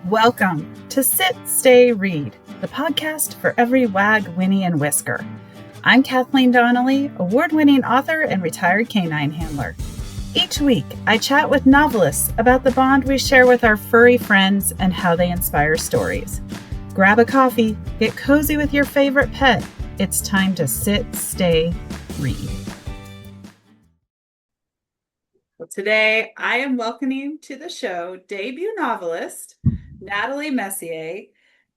Welcome to Sit, Stay, Read, the podcast for every wag, whinny, and whisker. I'm Kathleen Donnelly, award-winning author and retired canine handler. Each week, I chat with novelists about the bond we share with our furry friends and how they inspire stories. Grab a coffee, get cozy with your favorite pet. It's time to sit, stay, read. Well, today, I am welcoming to the show debut novelist Natalie Messier.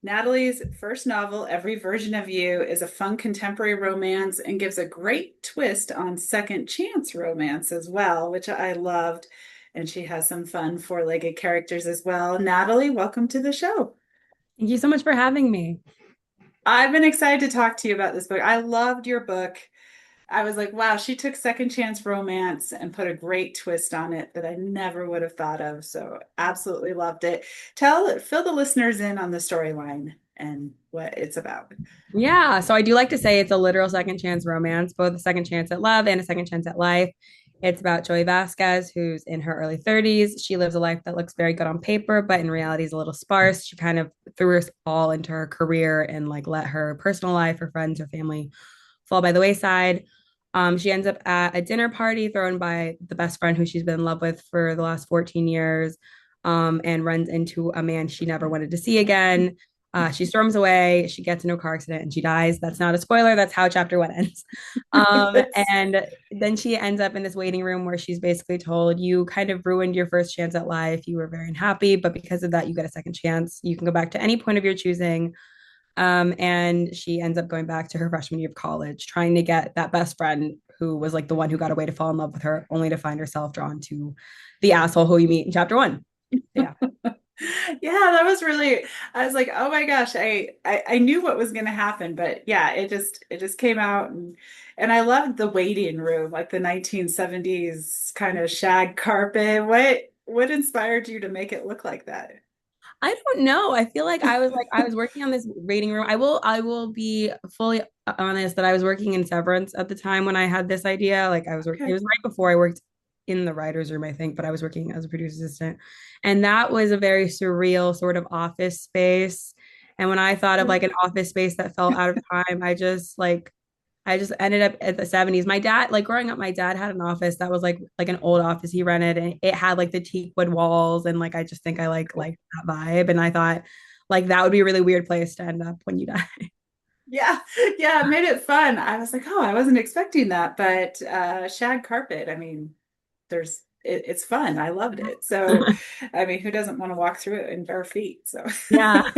Natalie's first novel, Every Version of You, is a fun contemporary romance and gives a great twist on second chance romance as well, which I loved. And she has some fun four-legged characters as well. Natalie, welcome to the show. Thank you so much for having me. I've been excited to talk to you about this book. I loved your book. I was like, wow, she took second chance romance and put a great twist on it that I never would have thought of. So absolutely loved it. Fill the listeners in on the storyline and what it's about. Yeah, so I do like to say it's a literal second chance romance, both a second chance at love and a second chance at life. It's about Joey Vasquez, who's in her early 30s. She lives a life that looks very good on paper, but in reality is a little sparse. She kind of threw us all into her career and like let her personal life, her friends, her family fall by the wayside. She ends up at a dinner party thrown by the best friend who she's been in love with for the last 14 years, and runs into a man she never wanted to see again. She storms away, she gets into a car accident, and she dies. That's not a spoiler. That's how chapter one ends. And then she ends up in this waiting room where she's basically told, you kind of ruined your first chance at life. You were very unhappy, but because of that, you get a second chance. You can go back to any point of your choosing. And she ends up going back to her freshman year of college, trying to get that best friend who was like the one who got away to fall in love with her, only to find herself drawn to the asshole who you meet in chapter one. Yeah. Yeah, that was really, I was like, oh my gosh, I knew what was going to happen, but yeah, it just came out, and I loved the waiting room, like the 1970s kind of shag carpet. What inspired you to make it look like that? I don't know. I feel like I was working on this rating room. I will be fully honest that I was working in Severance at the time when I had this idea. Like I was working, it Okay. was right before I worked in the writer's room, I think, but I was working as a producer assistant. And that was a very surreal sort of office space. And when I thought of like an office space that felt out of time, I just ended up at the 70s. My dad, like growing up, my dad had an office that was like an old office he rented, and it had like the teak wood walls, and like I just think I like that vibe. And I thought like that would be a really weird place to end up when you die. Yeah, yeah, it made it fun. I was like, oh, I wasn't expecting that, but shag carpet, I mean, it's fun. I loved it. So, I mean, who doesn't want to walk through it in bare feet? So, Yeah.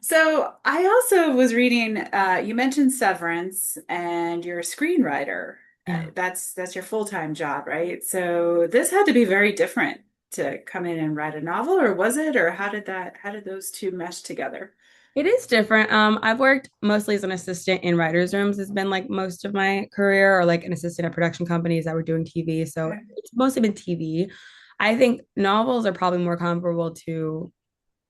so I also was reading, you mentioned Severance and you're a screenwriter. Yeah. That's your full-time job, right? So this had to be very different to come in and write a novel, or was it, or how did those two mesh together? It is different. I've worked mostly as an assistant in writers' rooms. It's been like most of my career, or like an assistant at production companies that were doing TV. So Okay. it's mostly been TV. I think novels are probably more comparable to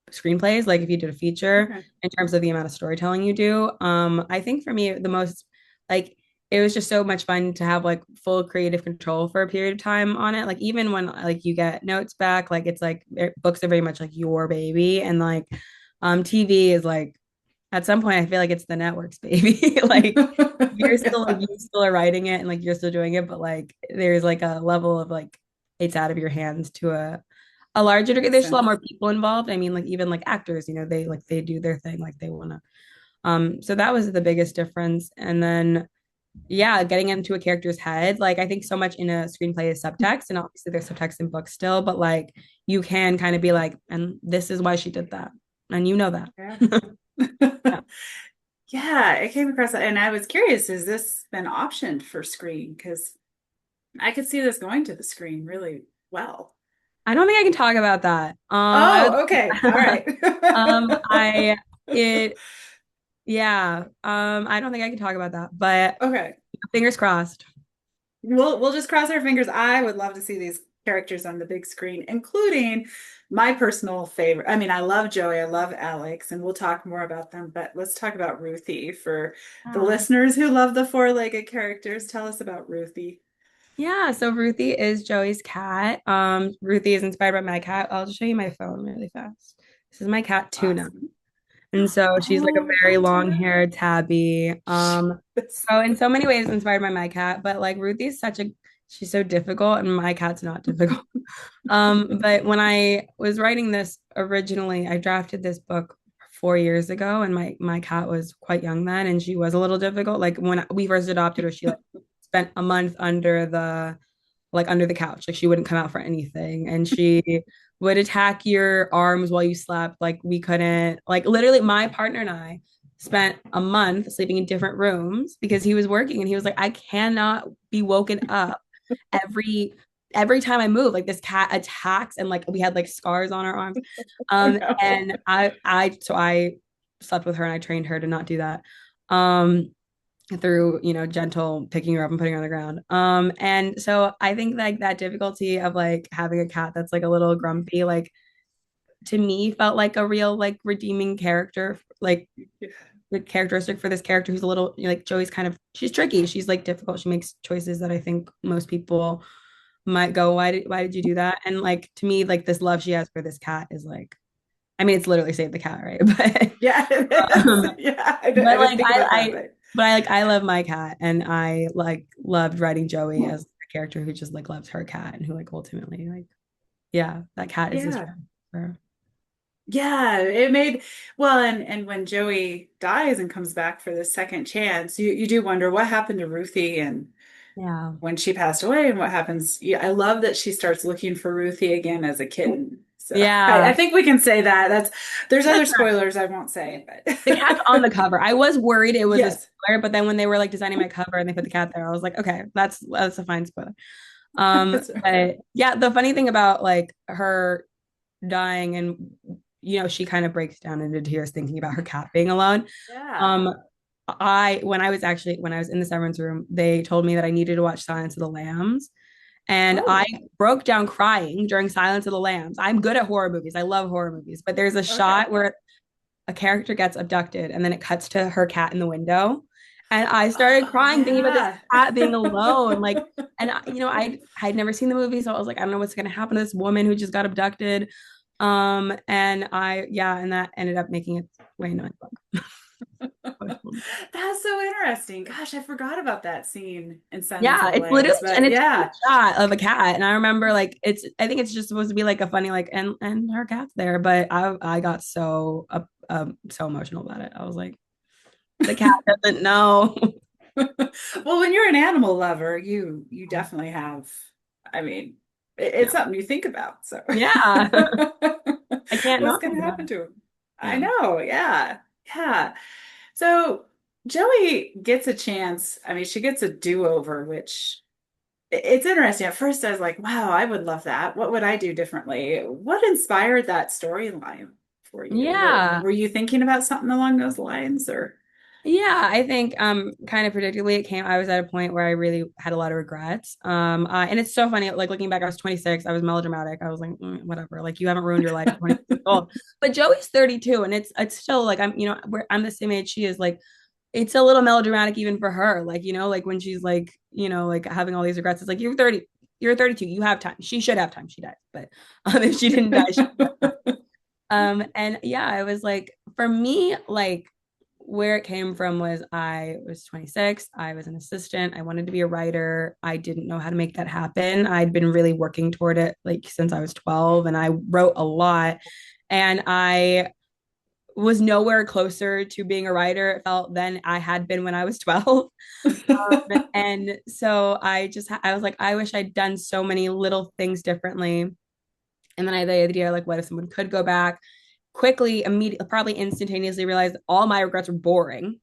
screenplays, like if you did a feature Okay. in terms of the amount of storytelling you do. I think for me, the most like it was just so much fun to have like full creative control for a period of time on it. Like even when like you get notes back, like it's like books are very much like your baby, and like TV is like at some point I feel like it's the network's baby. Like you still are writing it and like you're still doing it, but like there's like a level of like it's out of your hands to a larger degree. Makes There's a lot sense. more people involved. I mean, like even like actors, they do their thing, like they wanna. So that was the biggest difference. And then yeah, getting into a character's head, like I think so much in a screenplay is subtext, and obviously there's subtext in books still, but like you can kind of be like, and this is why she did that. And you know that. Yeah. Yeah. Yeah, I came across that and I was curious, has this been optioned for screen? Because I could see this going to the screen really well. I don't think I can talk about that. Oh, okay. All right. I it yeah. I don't think I can talk about that, but Okay. fingers crossed. We'll just cross our fingers. I would love to see these characters on the big screen, including my personal favorite. I mean, I love Joey, I love Alex, and we'll talk more about them, but let's talk about Ruthie for the Ah. listeners who love the four-legged characters. Tell us about Ruthie. Yeah, so Ruthie is Joey's cat. Ruthie is inspired by my cat. I'll just show you my phone really fast. This is my cat Tuna. Awesome. And so she's like a Oh, very hi, Tuna. long-haired tabby. So in so many ways inspired by my cat, but like Ruthie's such a she's so difficult and my cat's not difficult. But when I was writing this originally, I drafted this book 4 years ago, and my cat was quite young then, and she was a little difficult. Like when we first adopted her, she like spent a month under the couch. Like she wouldn't come out for anything. And she would attack your arms while you slept. Like we couldn't, like literally my partner and I spent a month sleeping in different rooms because he was working and he was like, I cannot be woken up every every time I move. Like this cat attacks and like we had like scars on our arms. Oh, no. And I slept with her and I trained her to not do that. Um through gentle picking her up and putting her on the ground, and so I think like that difficulty of like having a cat that's like a little grumpy, like to me felt like a real like redeeming character, like the characteristic for this character who's a little like Joey's kind of she's tricky, she's like difficult, she makes choices that I think most people might go, why did you do that? And like to me like this love she has for this cat is like, I mean it's literally save the cat, right? Yeah, it is. um, Yeah, I but didn't like think about that, I but like I love my cat and I like loved writing Joey as a character who just like loves her cat and who like ultimately like yeah, that cat is this yeah. for her. Yeah, it made well, and when Joey dies and comes back for the second chance, you do wonder what happened to Ruthie and Yeah. when she passed away and what happens. Yeah, I love that she starts looking for Ruthie again as a kitten. So I Yeah. think we can say that. There's other spoilers I won't say, The but cat's on the cover. I was worried it was a yes. spoiler, but then when they were like designing my cover and they put the cat there, I was like, okay, that's a fine spoiler. That's right. But yeah, the funny thing about like her dying and she kind of breaks down into tears thinking about her cat being alone. Yeah. Um, I when I was in the severance room, they told me that I needed to watch Silence of the Lambs. And I Oh, broke down crying during Silence of the Lambs. I'm good at horror movies. I love horror movies, but there's a okay. shot where a character gets abducted and then it cuts to her cat in the window. And I started Oh, crying thinking about this yeah. cat being alone. Like, and I'd never seen the movie, so I was like, I don't know what's gonna happen to this woman who just got abducted. And and that ended up making it way into my book. That's so interesting. Gosh, I forgot about that scene in Silence of Yeah, the it's literally Lambs, and but it's just yeah. a shot of a cat. And I remember like I think it's just supposed to be like a funny like and her cat's there, but I got so emotional about it. I was like, the cat doesn't know. Well, when you're an animal lover, you definitely have, I mean, it's Yeah. something you think about. So Yeah. I can't what's not going think to about happen it. to him? I Yeah. know. Yeah. Yeah. So Joey gets a chance. I mean, she gets a do-over, which it's interesting. At first, I was like, wow, I would love that. What would I do differently? What inspired that storyline for you? Yeah. Were you thinking about something along those lines or? Yeah, I think kind of predictably it came. I was at a point where I really had a lot of regrets. And it's so funny, like looking back, I was 26, I was melodramatic. I was like, whatever, like you haven't ruined your life at 26 years old. But Joey's 32 and it's still like I'm the same age she is, like it's a little melodramatic even for her. Like, like when she's like, like having all these regrets, it's like you're 32, you have time. She should have time. She died. But if she didn't die, and yeah, I was like, for me, like where it came from was I was 26. I was an assistant. I wanted to be a writer. I didn't know how to make that happen. I'd been really working toward it like since I was 12 and I wrote a lot. And I was nowhere closer to being a writer, it felt, than I had been when I was 12. And so I was like, I wish I'd done so many little things differently. And then I had the idea, like, what if someone could go back quickly, immediately, probably instantaneously realized all my regrets were boring,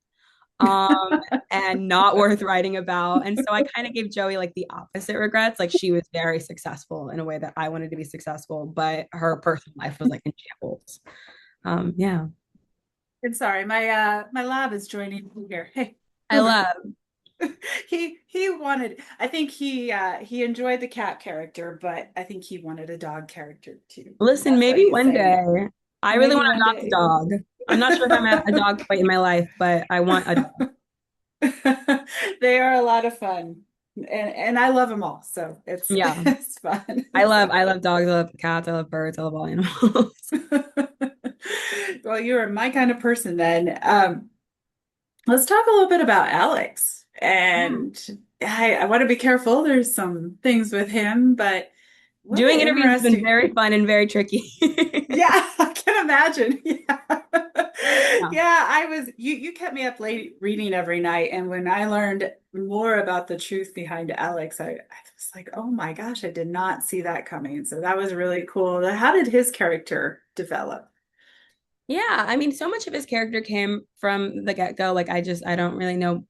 um, and not worth writing about. And so I kind of gave Joey like the opposite regrets. Like she was very successful in a way that I wanted to be successful, but her personal life was like in shambles. Yeah. And sorry, my lab is joining me here. Hey, I Boomer. love. He wanted, I think he enjoyed the cat character, but I think he wanted a dog character too. Listen, That's what maybe he's one saying. day. I really Maybe want one to adopt a day. dog. I'm not sure if I'm at a dog quite in my life, but I want a They are a lot of fun. and I love them all, so it's Yeah. it's fun. I love dogs, I love cats, I love birds, I love all animals. Well, you are my kind of person then. Let's talk a little bit about Alex. Yeah. And I want to be careful. There's some things with him, but what Doing an interviews has been interesting. very fun and very tricky. Yeah, I can imagine. Yeah. Yeah. Yeah, you kept me up late reading every night, and when I learned more about the truth behind Alex, I was like, "Oh my gosh, I did not see that coming." So that was really cool. How did his character develop? Yeah, I mean, so much of his character came from the get-go. Like I don't really know.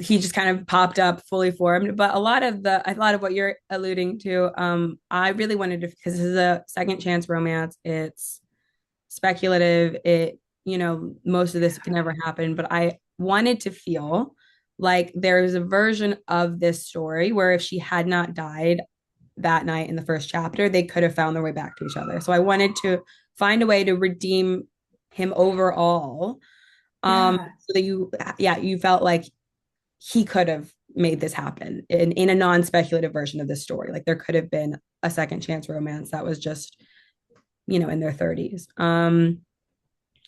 He just kind of popped up fully formed. But a lot of what you're alluding to, I really wanted to because this is a second chance romance. It's speculative. Most of this could never happen, but I wanted to feel like there's a version of this story where if she had not died that night in the first chapter, they could have found their way back to each other. So I wanted to find a way to redeem him overall. Yeah. So that you felt like he could have made this happen in a non-speculative version of this story. Like there could have been a second chance romance that was just, in their 30s.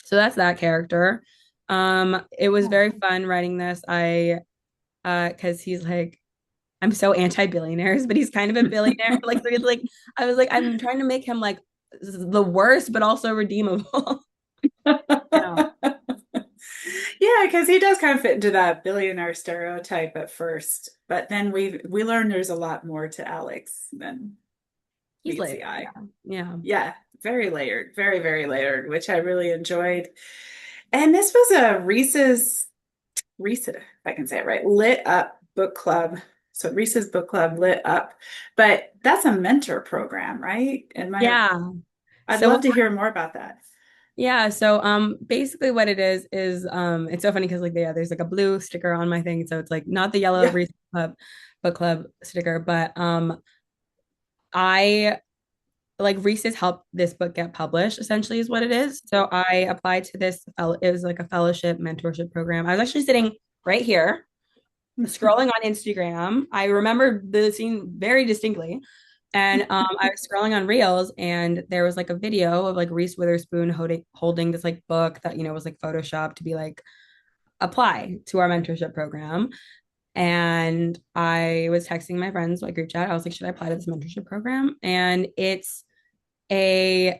So that's that character. It was very fun writing this. Because he's like, I'm so anti-billionaires, but he's kind of a billionaire. Like, so he's like, I was like, I'm trying to make him like the worst, but also redeemable. Yeah. Yeah, because he does kind of fit into that billionaire stereotype at first, but then we learn there's a lot more to Alex than He's meets layered. the eye. Yeah. Yeah. Yeah, very layered, very, very layered, which I really enjoyed. And this was a Reese, if I can say it right, Lit Up book club. So Reese's book club lit up, but that's a mentor program, right? Yeah. I'd So love to hear more about that. yeah, so basically what it is it's so funny because like there's like a blue sticker on my thing. So it's like not the yellow Yeah. Reese Club book club sticker, but I like Reese's helped this book get published, essentially, is what it is. So I applied to it was like a fellowship mentorship program. I was actually sitting right here, scrolling on Instagram. I remember the scene very distinctly. And I was scrolling on Reels, and there was like a video of like Reese Witherspoon holding this like book that was like photoshopped to be like apply to our mentorship program. And I was texting my friends, my group chat. I was like, should I apply to this mentorship program? And a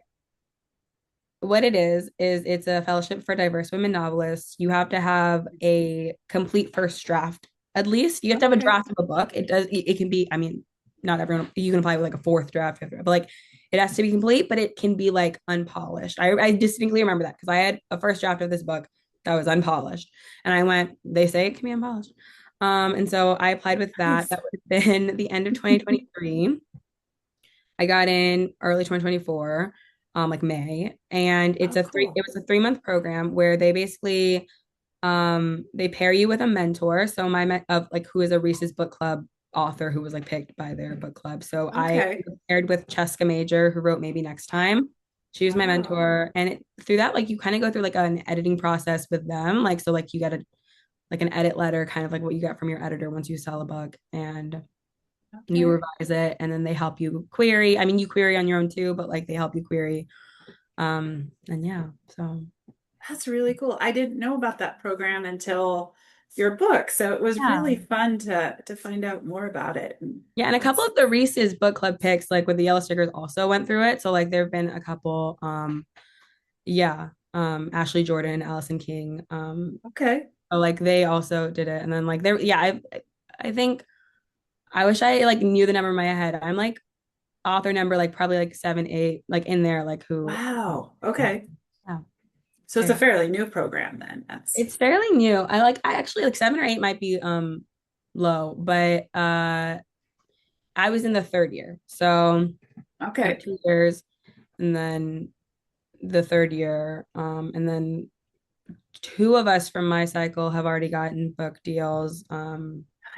what it is it's a fellowship for diverse women novelists. You have to have a complete first draft. At least you have to have a Okay. draft of a book. It can be, I mean, not everyone, you can apply with like a fourth draft, but like it has to be complete, but it can be like unpolished. I distinctly remember that because I had a first draft of this book that was unpolished. And I went, they say it can be unpolished. And so I applied with that. Nice. That would have been the end of 2023. I got in early 2024, like May, and Oh, it cool. was a 3-month program where they basically they pair you with a mentor. So of like who is a Reese's book club author who was like picked by their book club. So I Okay. was paired with Cheska Major, who wrote Maybe Next Time. She was my Oh, mentor, and through that, like you kind of go through like an editing process with them. Like so, like you get a like an edit letter, kind of like what you get from your editor once you sell a book, and you okay. revise it, and then they help you query. I mean, you query on your own too, but like they help you query. And yeah, so That's really cool. I didn't know about that program until your book, so it was yeah. really fun to find out more about it. And Yeah, and a couple that's of the Reese's book club picks, like with the yellow stickers, also went through it. So like there have been a couple, yeah, Ashley Jordan, Allison King, okay. so like they also did it, and then like there, yeah, I think I wish I like knew the number in my head. I'm like author number like probably like 7, 8, like in there, like who, Wow. yeah, Okay. yeah. So it's a Okay. fairly new program then. That's It's fairly new. I actually like 7 or 8 might be low, but I was in the third year. So I have okay. 2 years and then the third year. And then two of us from my cycle have already gotten book deals.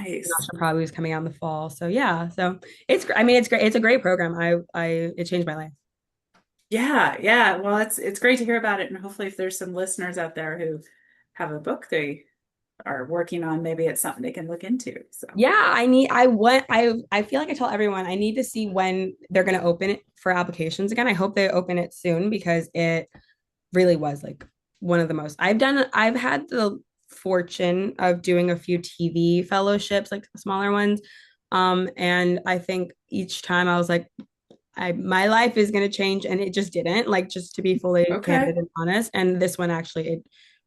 Nice. National probably was coming out in the fall. So yeah. So I mean it's great. It's a great program. It changed my life. Yeah, yeah. Well, it's great to hear about it, and hopefully, if there's some listeners out there who have a book are working on, maybe it's something they can look into. So, Yeah, I feel like I tell everyone I need to see when they're going to open it for applications again. I hope they open it soon because it really was like one of the most I've had the fortune of doing a few TV fellowships, like smaller ones. And I think each time I was like, my life is going to change, and it just didn't, like, just to be fully okay. candid and honest. And this one actually, it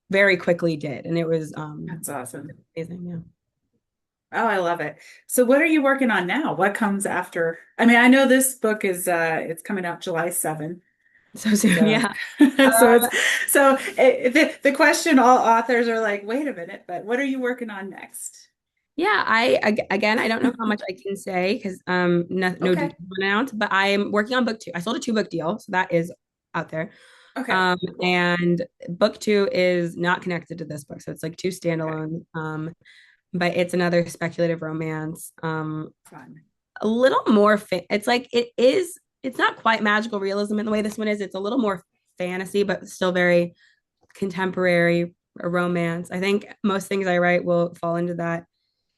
very quickly did. And it was That's awesome. amazing. Yeah. Oh, I love it. So what are you working on now? What comes after? I mean, I know this book is it's coming out July 7th. So soon. So Yeah. so Um, it's the question all authors are like, wait a minute, but what are you working on next? Yeah, again, I don't know how much I can say because no Okay. details were announced, but I'm working on book two. I sold a 2 book deal, so that is out there. Okay. Cool. And book two is not connected to this book, so it's like two Okay. standalone. But it's another speculative romance. Fun. A little more it's like it's not quite magical realism in the way this one is. It's a little more fantasy, but still very contemporary romance. I think most things I write will fall into that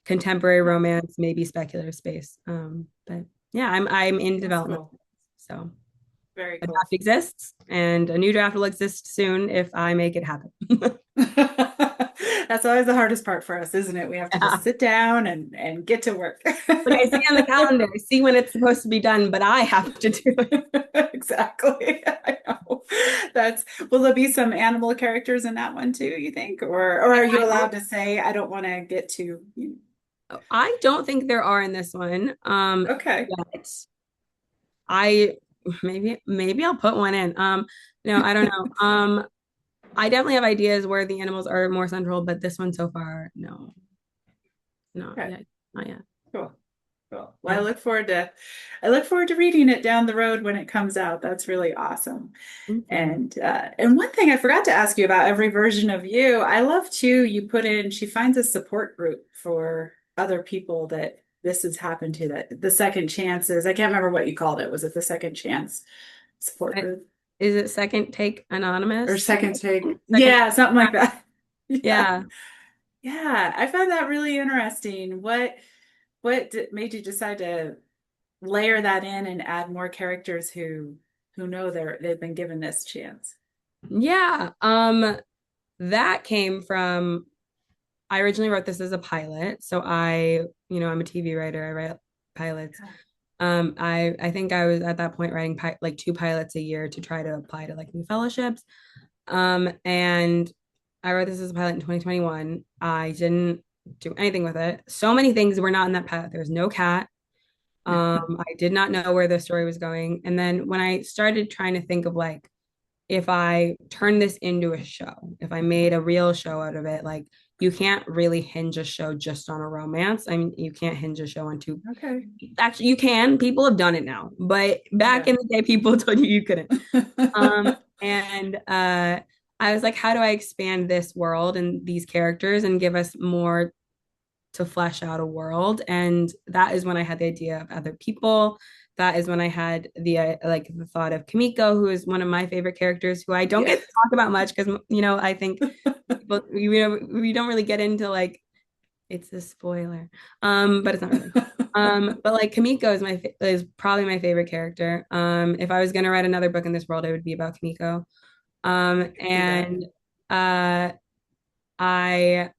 contemporary Yeah. romance, maybe speculative space. But yeah, I'm in That's development. cool. So Very a cool. draft exists, and a new draft will exist soon if I make it happen. That's always the hardest part for us, isn't it? We have to Yeah. just sit down and get to work. Like I see on the calendar, I see when it's supposed to be done, but I have to do it. Exactly. I know. That's, will there be some animal characters in that one too, you think? Or Yeah, are you I allowed don't. to say, I don't want to get too, I don't think there are in this one. okay. Yet I maybe I'll put one in. No, I don't know. I definitely have ideas where the animals are more central, but this one so far, no, no, Okay. yeah, not yet. Cool. Cool. Well, Yeah. I look forward to reading it down the road when it comes out. That's really awesome. Thank you. And one thing I forgot to ask you about every version of you, I love too, you put in, she finds a support group for other people that this has happened to, that the second chances. I can't remember what you called it. Was it the second chance support I- group Is it Second Take or Anonymous? second take? Second Take. Yeah, something like that. Yeah. Yeah. Yeah. I found that really interesting. Made you decide to layer that in and add more characters who know they've been given this chance? Yeah. That came from I originally wrote this as a pilot. So I'm a TV writer. I write pilots. I think I was at that point writing like 2 pilots a year to try to apply to like new fellowships. And I wrote this as a pilot in 2021. I didn't do anything with it. So many things were not in that pilot. There was no cat. I did not know where the story was going. And then when I started trying to think of like if I turn this into a show, if I made a real show out of it, like you can't really hinge a show just on a romance. I mean, you can't hinge a show on two. Okay. Actually, you can. People have done it now, but back Yeah. in the day, people told you couldn't. And I was like, how do I expand this world and these characters and give us more to flesh out a world? And that is when I had the idea of other people. That is when I had the thought of Kimiko, who is one of my favorite characters, who I don't Yeah. get to talk about much because I think people, we don't really get into like it's a spoiler, but it's not really. But like Kimiko is probably my favorite character. If I was gonna write another book in this world, it would be about Kimiko. I could see that. And uh, I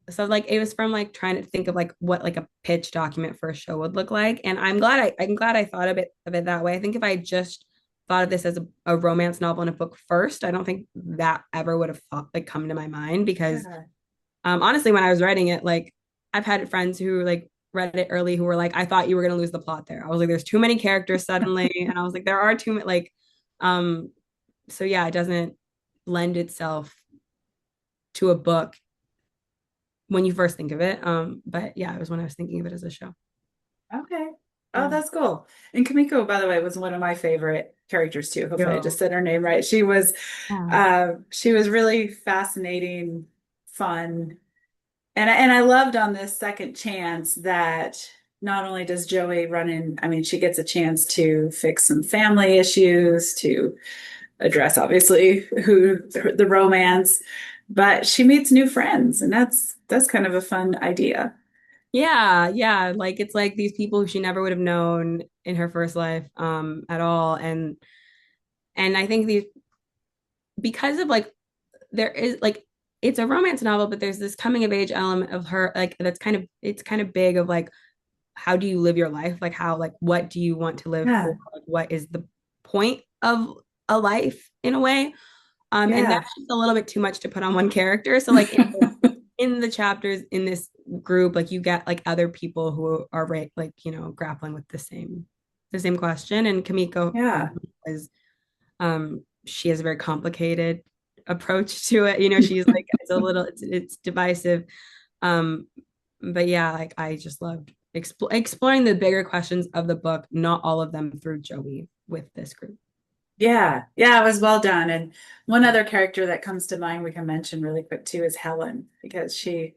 so like it was from like trying to think of like what like a pitch document for a show would look like. And I'm glad I thought of it that way. I think if I just thought of this as a romance novel and a book first, I don't think that ever would have like come to my mind because Yeah. honestly, when I was writing it, like I've had friends who like read it early who were like, I thought you were gonna lose the plot there. I was like, there's too many characters suddenly, and I was like, there are too many like, um, so yeah, it doesn't lend itself to a book when you first think of it. But yeah, it was when I was thinking of it as a show. Okay. Oh, Yeah. that's cool. And Kimiko, by the way, was one of my favorite characters too. Hopefully I Yo. just said her name right. Yeah. She was really fascinating, fun. And I loved on this second chance that not only does Joey run in, I mean, she gets a chance to fix some family issues, to address obviously the romance, but she meets new friends, and that's kind of a fun idea. Yeah, yeah. Like it's like these people who she never would have known in her first life at all. And I think these because of like there is like it's a romance novel, but there's this coming of age element of her like that's kind of it's kind of big of like how do you live your life? Like how like what do you want to live for? Yeah, Like what is the point of a life in a way? And yeah. that's just a little bit too much to put on one character. So like in the chapters in this group, like you get like other people who are right, like grappling with the same question. And Kamiko Yeah. is she has a very complicated approach to it. She's like it's a little it's divisive. Um, but yeah, like I just loved exploring the bigger questions of the book, not all of them through Joey with this group. Yeah, yeah, it was well done. And one other character that comes to mind we can mention really quick too is Helen, because she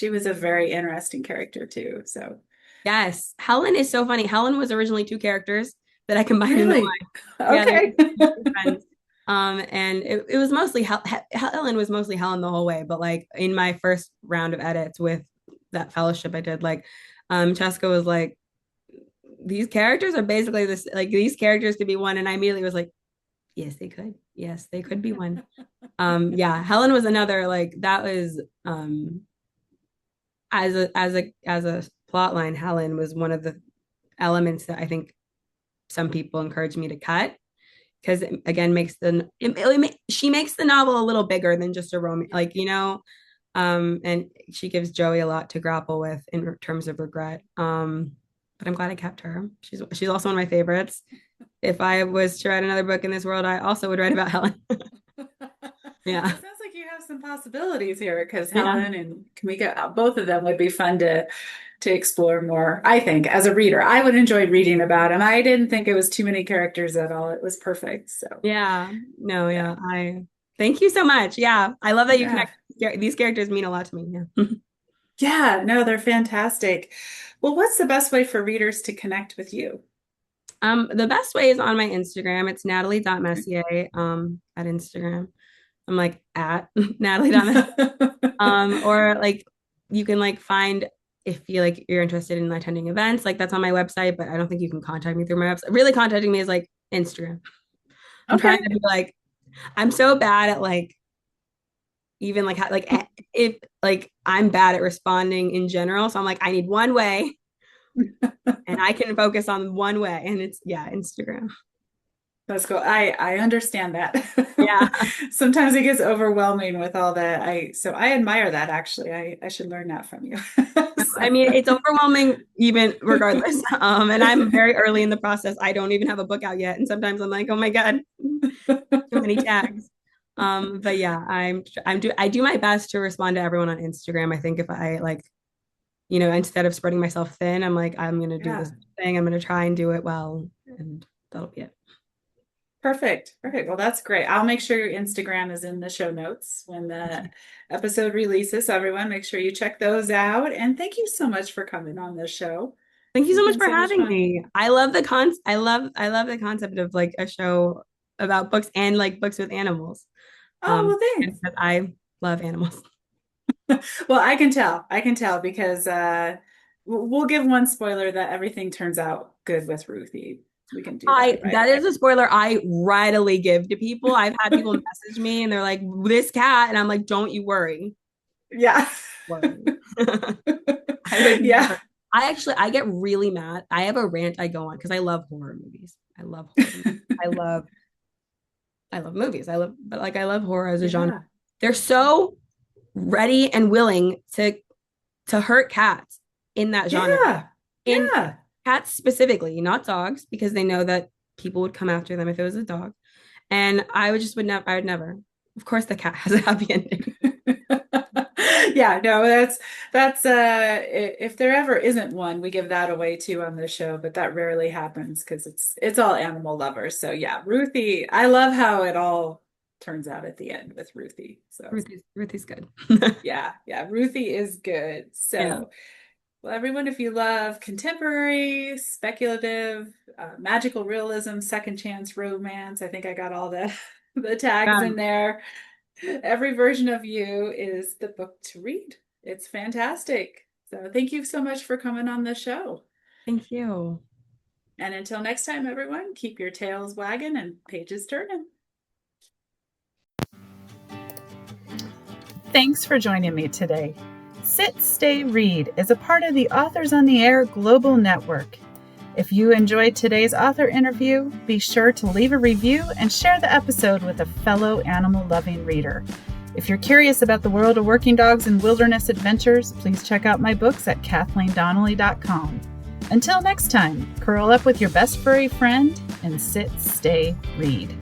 was a very interesting character too. So Yes, Helen is so funny. Helen was originally two characters that I combined into really, one. Yeah, they're okay. two friends. And it was mostly Helen was mostly Helen the whole way, but like in my first round of edits with that fellowship I did, like Cheska was like, these characters are basically this like these characters could be one. And I immediately was like, yes, they could. Yes, they could be one. Yeah, Helen was another like that was as a plot line, Helen was one of the elements that I think some people encourage me to cut because it, again makes she makes the novel a little bigger than just a romance, like and she gives Joey a lot to grapple with in terms of regret. But I'm glad I kept her. She's also one of my favorites. If I was to write another book in this world, I also would write about Helen. Well, Yeah, it sounds like you have some possibilities here because yeah, Helen and Kamika, both of them would be fun to explore more. I think as a reader, I would enjoy reading about them. I didn't think it was too many characters at all. It was perfect. So yeah. No, yeah, yeah. I thank you so much. Yeah, I love that you yeah, connect. These characters mean a lot to me. Yeah. yeah. No, they're fantastic. Well, what's the best way for readers to connect with you? The best way is on my Instagram. It's Okay. natalie.messier at Instagram. I'm like at natalie.messier. Or like you can like find if you like you're interested in attending events, like that's on my website, but I don't think you can contact me through my website. Really contacting me is like Instagram. I'm trying Okay. to be like I'm so bad at like even like if like I'm bad at responding in general. So I'm like, I need one way and I can focus on one way. And it's yeah, Instagram. That's cool. I understand that. Yeah. Sometimes it gets overwhelming with all that. I admire that actually. I should learn that from you. I So mean, it's overwhelming even regardless. And I'm very early in the process. I don't even have a book out yet. And sometimes I'm like, oh my God, too many tags. But yeah, I do my best to respond to everyone on Instagram. I think if I like, instead of spreading myself thin, I'm like, I'm gonna do yeah. this thing. I'm gonna try and do it well, and that'll be it. Perfect. Perfect. Well, that's great. I'll make sure your Instagram is in the show notes when the episode releases. So everyone, make sure you check those out. And thank you so much for coming on this show. Thank you This has so much been for so much having fun. me. I love the I love the concept of like a show about books and like books with animals. Oh, well, And thanks. because I love animals. Well, I can tell. I can tell because we'll give one spoiler that everything turns out good with Ruthie. We can do that I right that is away. a spoiler I readily give to people. I've had people message me and they're like, this cat, and I'm like, don't you Yeah. worry. I would Yeah. never. I get really mad. I have a rant I go on because I love horror movies. I love horror movies. I love I love movies. But like I love horror as a genre. Yeah. They're so ready and willing to hurt cats in that genre. Yeah. In Yeah. cats specifically, not dogs, because they know that people would come after them if it was a dog. And I would never. Of course the cat has a happy ending. Yeah, no, that's if there ever isn't one, we give that away too on the show, but that rarely happens because it's all animal lovers. So yeah, Ruthie, I love how it all turns out at the end with Ruthie. So Ruthie's good. yeah, yeah, Ruthie is good. Yeah. So well, everyone, if you love contemporary, speculative, magical realism, second chance romance, I think I got all the the tags Yeah. in there. Every version of you is the book to read. It's fantastic. So thank you so much for coming on the show. Thank you. And until next time, everyone, keep your tails wagging and pages turning. Thanks for joining me today. Sit, Stay, Read is a part of the Authors on the Air Global Network. If you enjoyed today's author interview, be sure to leave a review and share the episode with a fellow animal-loving reader. If you're curious about the world of working dogs and wilderness adventures, please check out my books at KathleenDonnelly.com. Until next time, curl up with your best furry friend and sit, stay, read.